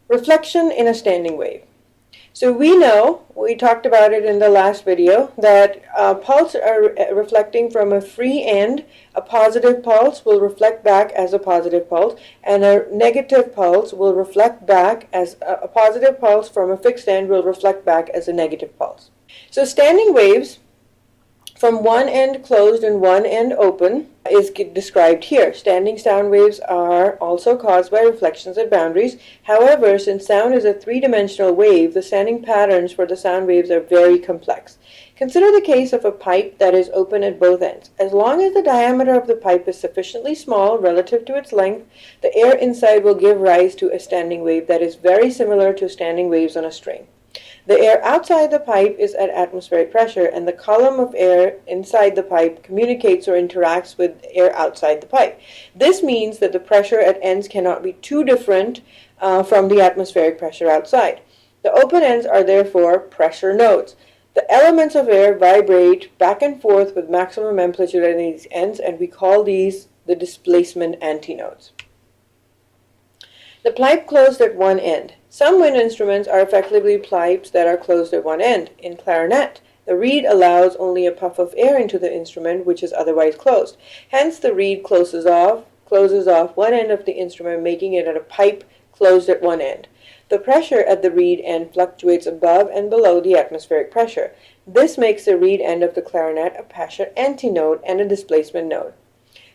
Reflection in a standing wave. So we know, we talked about it in the last video, that pulse are reflecting from a free end. A positive pulse will reflect back as a positive pulse, and a negative pulse will reflect back as a positive pulse from a fixed end will reflect back as a negative pulse. So standing waves from one end closed and one end open is described here. Standing sound waves are also caused by reflections at boundaries. However, since sound is a three-dimensional wave, the standing patterns for the sound waves are very complex. Consider the case of a pipe that is open at both ends. As long as the diameter of the pipe is sufficiently small relative to its length, the air inside will give rise to a standing wave that is very similar to standing waves on a string. The air outside the pipe is at atmospheric pressure, and the column of air inside the pipe communicates or interacts with air outside the pipe. This means that the pressure at ends cannot be too different from the atmospheric pressure outside. The open ends are therefore pressure nodes. The elements of air vibrate back and forth with maximum amplitude at these ends, and we call these the displacement antinodes. The pipe closed at one end. Some wind instruments are effectively pipes that are closed at one end. In clarinet, the reed allows only a puff of air into the instrument, which is otherwise closed. Hence, the reed closes off one end of the instrument, making it a pipe closed at one end. The pressure at the reed end fluctuates above and below the atmospheric pressure. This makes the reed end of the clarinet a pressure antinode and a displacement node.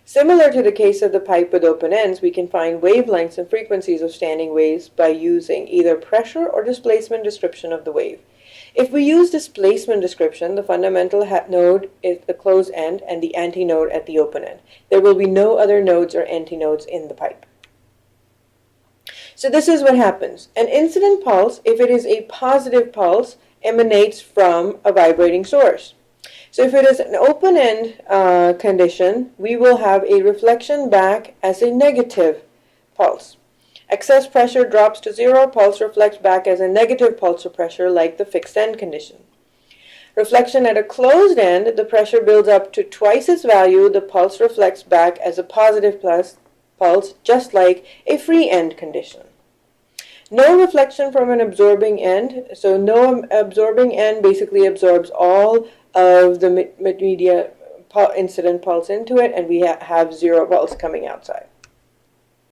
Similar to the case of the pipe with open ends, we can find wavelengths and frequencies of standing waves by using either pressure or displacement description of the wave. If we use displacement description, the fundamental node is the closed end and the antinode at the open end. There will be no other nodes or antinodes in the pipe. So this is what happens. An incident pulse, if it is a positive pulse, emanates from a vibrating source. So if it is an open-end condition, we will have a reflection back as a negative pulse. Excess pressure drops to zero, pulse reflects back as a negative pulse or pressure like the fixed end condition. Reflection at a closed end, the pressure builds up to twice its value, the pulse reflects back as a positive pulse, just like a free end condition. No reflection from an absorbing end, so no absorbing end basically absorbs all of the media incident pulse into it, and we have zero pulse coming outside.